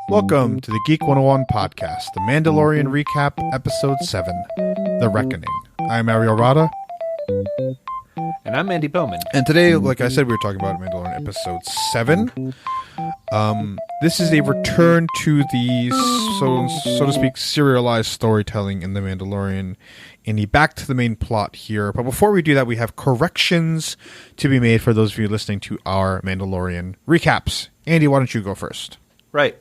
Welcome to the Geek 101 podcast, the Mandalorian Recap, Episode 7, The Reckoning. I'm Ariel Rada. And I'm Andy Bowman. And today, like I said, we were talking about Mandalorian Episode 7. This is a return to the, so to speak, serialized storytelling in The Mandalorian. And back to the main plot here. But before we do that, we have corrections to be made for those of you listening to our Mandalorian recaps. Andy, why don't you go first? Right.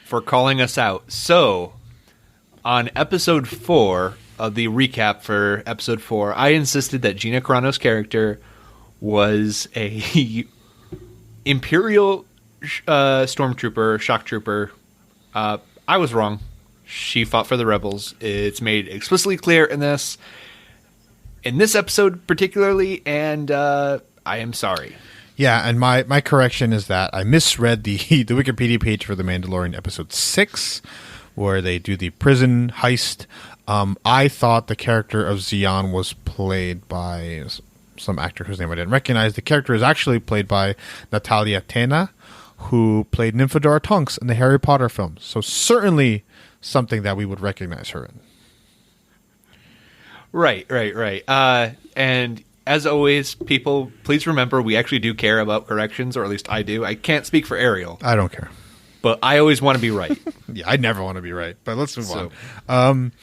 For calling us out. So, on Episode 4 of the recap for Episode 4, I insisted that Gina Carano's character was a Imperial stormtrooper, shock trooper. I was wrong. She fought for the rebels. It's made explicitly clear in this episode particularly, and I am sorry. Yeah, and my correction is that I misread the Wikipedia page for The Mandalorian Episode 6, where they do the prison heist. I thought the character of Xi'an was played by some actor whose name I didn't recognize. The character is actually played by Natalia Tena, who played Nymphadora Tonks in the Harry Potter films. So certainly something that we would recognize her in. Right. And as always, people, please remember we actually do care about corrections, or at least I do. I can't speak for Ariel. I don't care. But I always want to be right. Yeah, I never want to be right. But let's move on.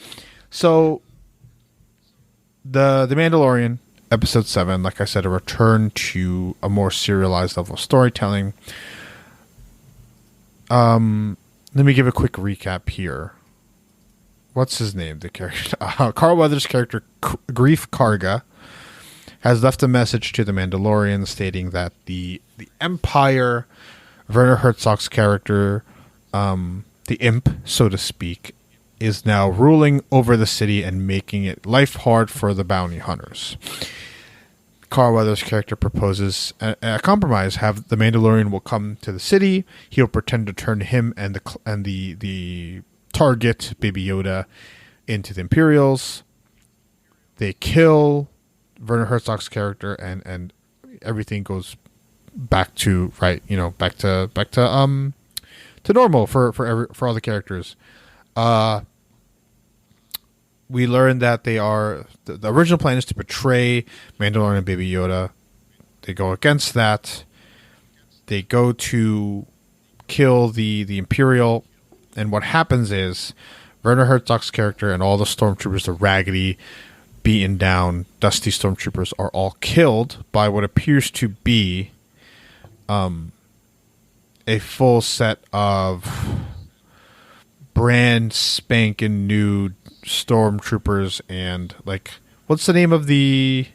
So the Mandalorian, Episode 7, like I said, a return to a more serialized level of storytelling. Let me give a quick recap here. What's his name? The character, Carl Weathers' character, Grief Karga, has left a message to the Mandalorian stating that the Empire, Werner Herzog's character, the imp, so to speak, is now ruling over the city and making it life hard for the bounty hunters. Carl Weathers' character proposes a compromise. Have the Mandalorian will come to the city. He'll pretend to turn him and the target, Baby Yoda, into the Imperials. They kill Werner Herzog's character, and everything goes back to normal for all the characters. We learned that they are the original plan is to betray Mandalorian and Baby Yoda. They go against that. They go to kill the Imperial, and what happens is Werner Herzog's character and all the stormtroopers, the raggedy, beaten down, dusty stormtroopers, are all killed by what appears to be a full set of brand spanking new stormtroopers. And what's the name of the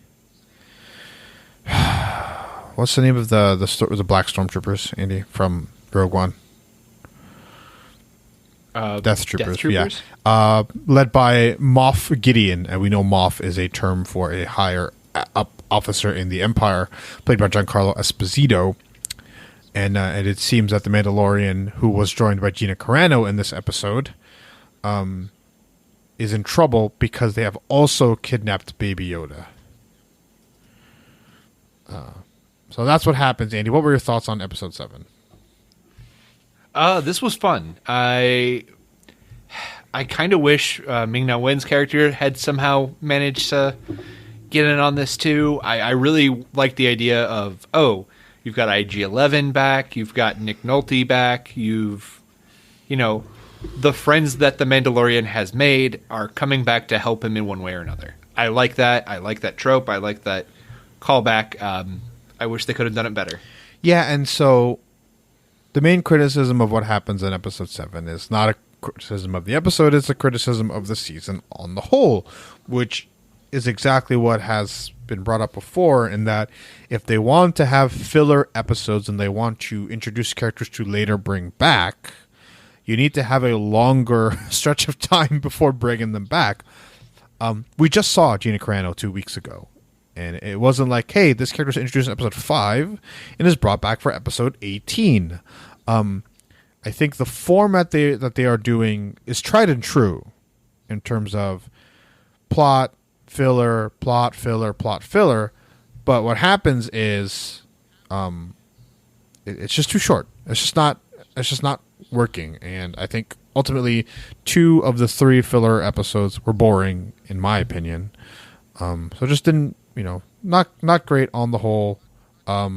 black stormtroopers, Andy, from Rogue One? Death Troopers. Yeah. Led by Moff Gideon, and we know Moff is a term for a higher up officer in the Empire, played by Giancarlo Esposito. And it seems that the Mandalorian, who was joined by Gina Carano in this episode, is in trouble because they have also kidnapped Baby Yoda. So that's what happens, Andy. What were your thoughts on Episode 7? This was fun. I kind of wish Ming-Na Wen's character had somehow managed to get in on this too. I really like the idea of, you've got IG-11 back, you've got Nick Nolte back, the friends that the Mandalorian has made are coming back to help him in one way or another. I like that. I like that trope. I like that callback. I wish they could have done it better. Yeah, and so the main criticism of what happens in Episode 7 is not a criticism of the episode, it's a criticism of the season on the whole, which is exactly what has been brought up before, in that if they want to have filler episodes and they want to introduce characters to later bring back, you need to have a longer stretch of time before bringing them back. We just saw Gina Carano 2 weeks ago, and it wasn't like, hey, this character was introduced in Episode 5 and is brought back for Episode 18. I think the format that they are doing is tried and true in terms of plot, filler, plot, filler, plot, filler. But what happens is it's just too short. It's just not. It's just not working. And I think ultimately 2 of the 3 filler episodes were boring, in my opinion. So it just didn't, not great on the whole. But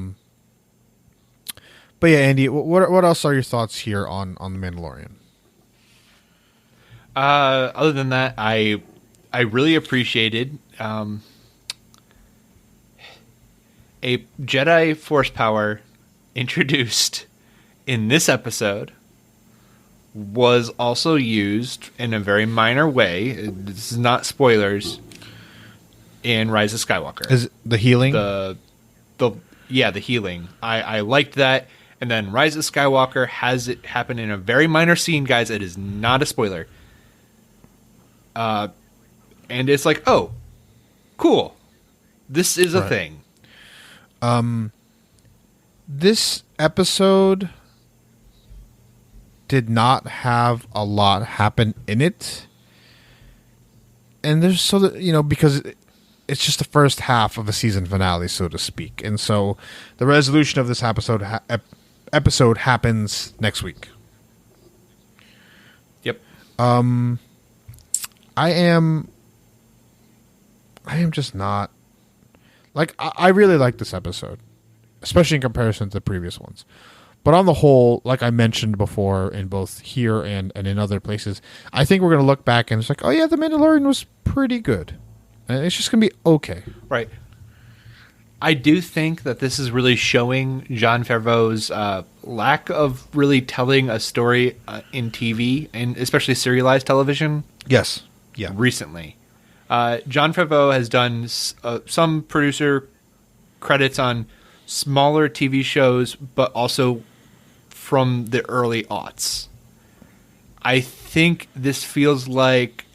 yeah, Andy, what else are your thoughts here on the Mandalorian? Other than that, I really appreciated a Jedi Force power introduced in this episode was also used in a very minor way. This is not spoilers. In Rise of Skywalker, Is it the healing? the healing. I liked that. And then Rise of Skywalker has it happen in a very minor scene, guys. It is not a spoiler. And it's like, oh, cool. This is a thing. This episode did not have a lot happen in it. And there's because it's just the first half of a season finale, so to speak. And so the resolution of this episode happens next week. Yep. I am just not like I really like this episode, especially in comparison to the previous ones. But on the whole, like I mentioned before in both here and in other places, I think we're going to look back and it's like, oh yeah, The Mandalorian was pretty good. And it's just going to be okay. Right. I do think that this is really showing Jon Favreau's lack of really telling a story in TV, and especially serialized television. Yes. Yeah. Recently. Jon Favreau has done some producer credits on smaller TV shows, but also from the early aughts. I think this feels like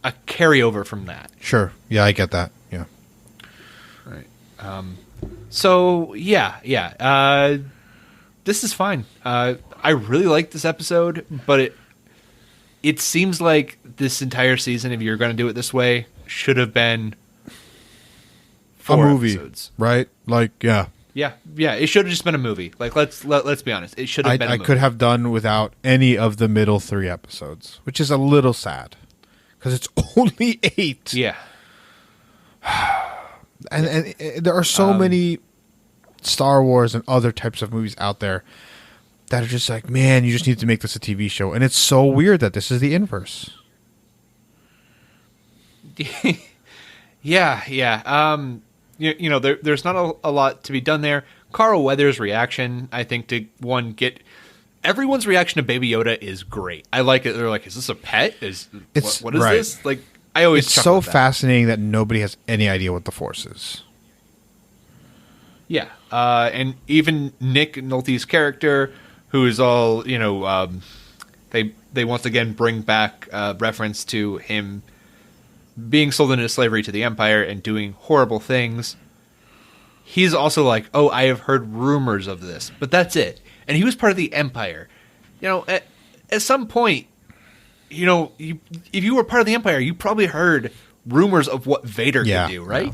a carryover from that. Sure. Yeah, I get that. Yeah. Right. So, yeah. This is fine. I really like this episode, but it seems like this entire season, if you're going to do it this way, should have been 4 a movie, episodes. Right? Like, yeah. Yeah, it should have just been a movie. Like, let's be honest. It should have been a movie. I could have done without any of the middle 3 episodes, which is a little sad because it's only 8. Yeah. And there are so many Star Wars and other types of movies out there that are just like, man, you just need to make this a TV show. And it's so weird that this is the inverse. Yeah. There's not a lot to be done there. Carl Weathers' reaction, I think, to everyone's reaction to Baby Yoda is great. I like it. They're like, "Is this a pet? What is right. this?" Like, I always. It's so fascinating that nobody has any idea what the Force is. Yeah, and even Nick Nolte's character, who is all they once again bring back reference to him being sold into slavery to the Empire and doing horrible things. He's also like, oh, I have heard rumors of this, but that's it. And he was part of the Empire. At some point, if you were part of the Empire, you probably heard rumors of what Vader could do, right?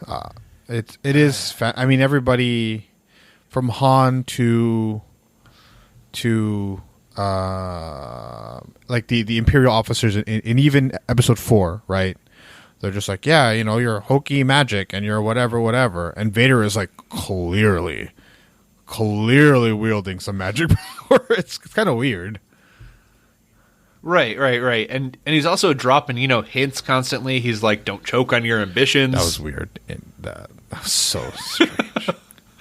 Yeah. It is. I mean, everybody from Han to like the Imperial officers in even Episode 4, right? They're just like, yeah, you're hokey magic and you're whatever. And Vader is like clearly wielding some magic power. It's kind of weird. Right. And he's also dropping, hints constantly. He's like, don't choke on your ambitions. That was weird. And that was so strange.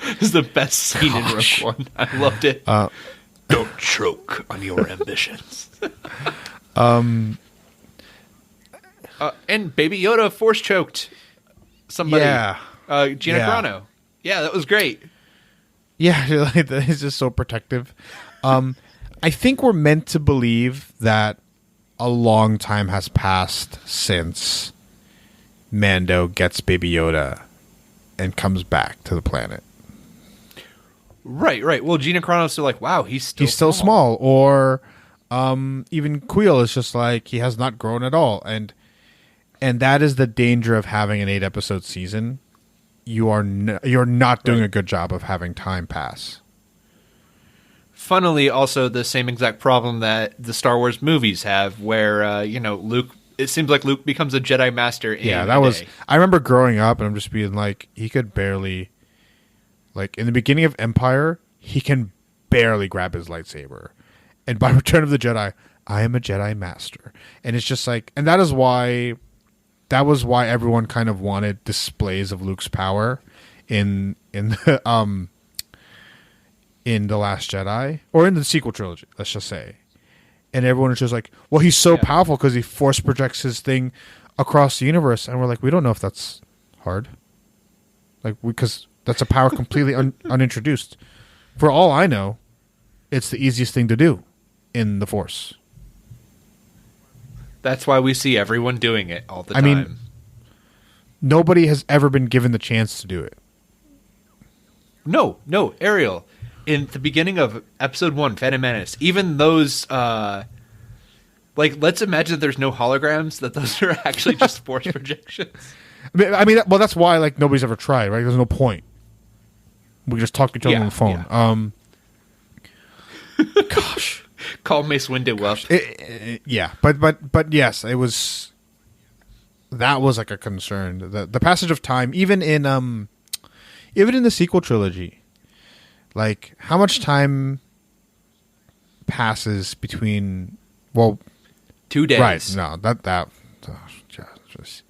It's the best scene in Rogue One. I loved it. Don't choke on your ambitions. And Baby Yoda force choked somebody. Yeah. Gina Carano. Yeah, that was great. Yeah, he's just so protective. I think we're meant to believe that a long time has passed since Mando gets Baby Yoda and comes back to the planet. Right. Well, Gina Carano's still like, wow, he's still small. Or even Queel is just like, he has not grown at all. And that is the danger of having an 8-episode season. you're not doing a good job of having time pass. Funnily, also the same exact problem that the Star Wars movies have, where Luke. It seems like Luke becomes a Jedi Master. I remember growing up and I'm just being like, he could barely, like in the beginning of Empire, he can barely grab his lightsaber, and by Return of the Jedi, I am a Jedi Master, and it's just like, and that was why everyone kind of wanted displays of Luke's power in the in the Last Jedi or in the sequel trilogy, let's just say. And everyone was just like, well, he's so powerful because he force projects his thing across the universe. And we're like, we don't know if that's hard. Like, because that's a power completely unintroduced. For all I know, it's the easiest thing to do in the Force. That's why we see everyone doing it all the time. I mean, nobody has ever been given the chance to do it. No, Ariel. In the beginning of Episode 1, Phantom Menace, even those, let's imagine that there's no holograms, that those are actually just force projections. I mean, well, that's why, like, nobody's ever tried, right? There's no point. We just talk to each other on the phone. Yeah. Gosh. Call Mace Windu up. Yeah, but yes, it was... That was, like, a concern. The passage of time, even in the sequel trilogy... Like, how much time passes between, 2 days. Right, no, just...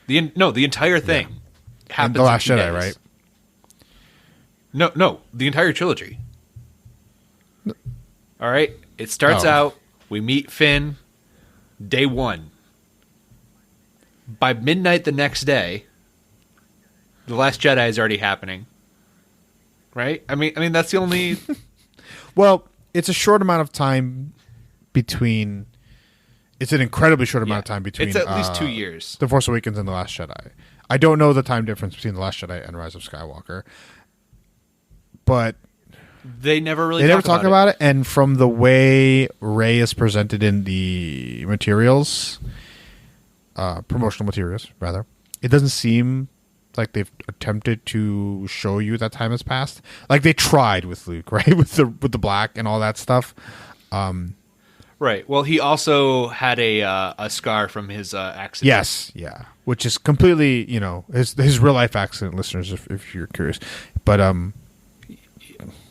The entire thing happens in The Last in 2 Jedi, days. right? No, the entire trilogy. All right, it starts out, we meet Finn, day 1. By midnight the next day, The Last Jedi is already happening. Right? I mean that's the only... Well, it's a short amount of time between... It's an incredibly short amount of time between... It's at least 2 years. The Force Awakens and The Last Jedi. I don't know the time difference between The Last Jedi and Rise of Skywalker. But... They never talk about it. And from the way Rey is presented in the materials... promotional materials, rather. It doesn't seem... like they've attempted to show you that time has passed. Like they tried with Luke, right? with the black and all that stuff. Right. Well, he also had a scar from his accident. Yes, yeah. Which is completely, his real life accident, listeners, if you're curious. But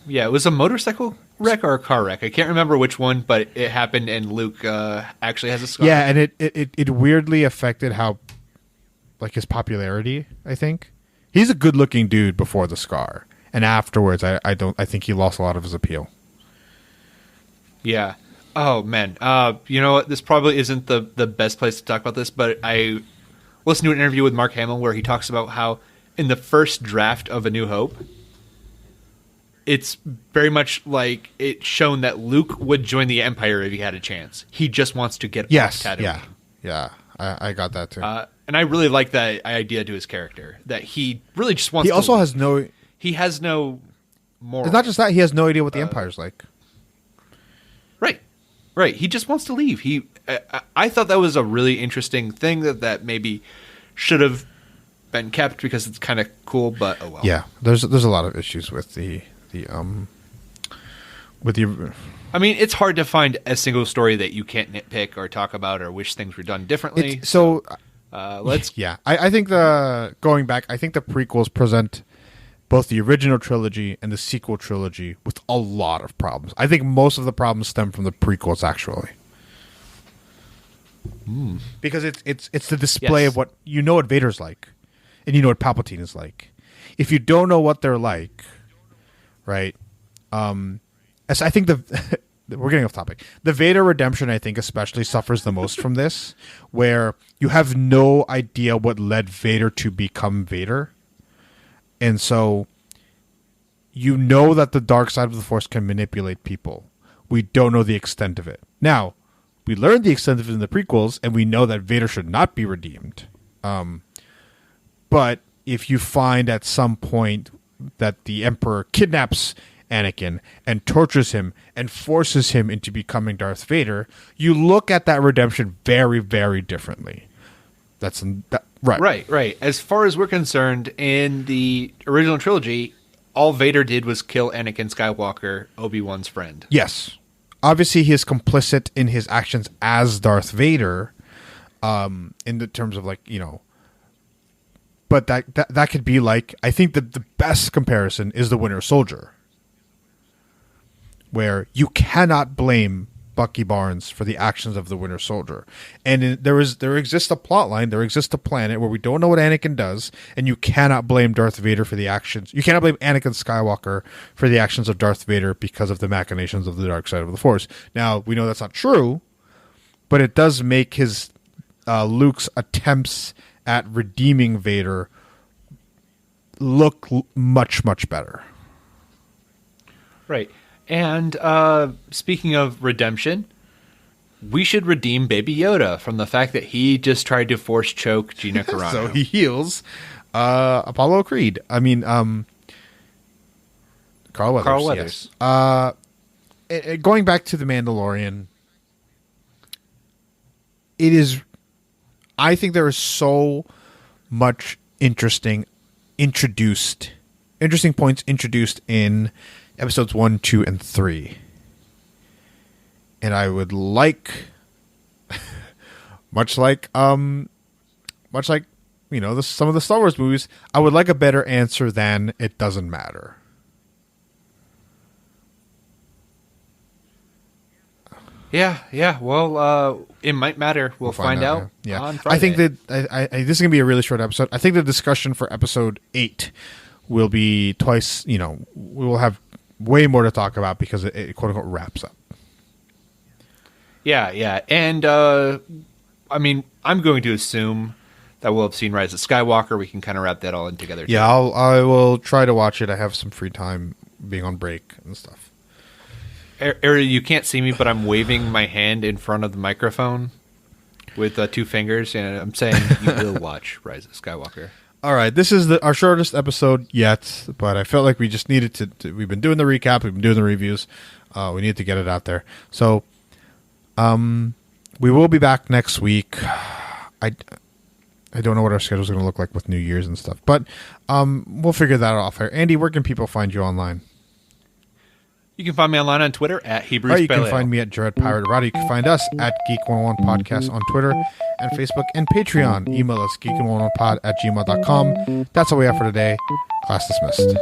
yeah, it was a motorcycle wreck or a car wreck. I can't remember which one, but it happened, and Luke actually has a scar. Yeah, and it weirdly affected how. Like his popularity, I think. He's a good-looking dude before the scar, and afterwards, I think he lost a lot of his appeal. Yeah. Oh man. You know what? This probably isn't the best place to talk about this, but I listened to an interview with Mark Hamill where he talks about how in the first draft of A New Hope, it's very much like it's shown that Luke would join the Empire if he had a chance. He just wants to get off Tatooine. Yeah. I got that too. And I really like that idea to his character, that he really just wants to... He also has no... He has no moral. It's not just that. He has no idea what the Empire's like. Right. He just wants to leave. I thought that was a really interesting thing that maybe should have been kept because it's kind of cool, but oh well. Yeah, there's a lot of issues with the I mean, it's hard to find a single story that you can't nitpick or talk about or wish things were done differently. Let's... Yeah. I think going back, I think the prequels present both the original trilogy and the sequel trilogy with a lot of problems. I think most of the problems stem from the prequels, actually. Because it's the display of what... You know what Vader's like, and you know what Palpatine is like. If you don't know what they're like, right... As I think we're getting off topic. The Vader redemption, I think, especially suffers the most from this, where you have no idea what led Vader to become Vader. And so you know that the dark side of the Force can manipulate people. We don't know the extent of it. Now, we learned the extent of it in the prequels, and we know that Vader should not be redeemed. But if you find at some point that the Emperor kidnaps Anakin and tortures him and forces him into becoming Darth Vader, you look at that redemption very, very differently. Right. Right. As far as we're concerned, in the original trilogy, all Vader did was kill Anakin Skywalker, Obi-Wan's friend. Yes. Obviously, he is complicit in his actions as Darth Vader, in the terms of like, but that could be like, I think that the best comparison is the Winter Soldier, where you cannot blame Bucky Barnes for the actions of the Winter Soldier. And there exists a plot line, there exists a planet where we don't know what Anakin does, and you cannot blame Darth Vader for the actions. You cannot blame Anakin Skywalker for the actions of Darth Vader because of the machinations of the dark side of the Force. Now, we know that's not true, but it does make his Luke's attempts at redeeming Vader look much, much better. Right. And speaking of redemption, we should redeem Baby Yoda from the fact that he just tried to force choke Gina Carano. So he heals Apollo Creed. I mean, Carl Weathers. Yes. Going back to The Mandalorian, I think there is so much interesting points introduced in episodes 1, 2, and 3. And I would like, much like some of the Star Wars movies, I would like a better answer than it doesn't matter. Yeah. Well, it might matter. We'll find out. Yeah. On Friday. I think that this is gonna be a really short episode. I think the discussion for episode 8 will be twice. We will have way more to talk about because it quote unquote wraps up. Yeah. And I mean, I'm going to assume that we'll have seen Rise of Skywalker. We can kind of wrap that all in together. Yeah, I will try to watch it. I have some free time being on break and stuff. Ari, you can't see me, but I'm waving my hand in front of the microphone with 2 fingers, and I'm saying you will watch Rise of Skywalker. All right, this is our shortest episode yet, but I felt like we just needed to we've been doing the recap, we've been doing the reviews. We need to get it out there. So, we will be back next week. I don't know what our schedule is going to look like with New Year's and stuff, but we'll figure that out off air. Andy, where can people find you online? You can find me online on Twitter at Hebrews. Or you can find me at Jared Pirate Rowdy. You can find us at Geek101 Podcast on Twitter and Facebook and Patreon. Email us geek101pod@gmail.com. That's all we have for today. Class dismissed.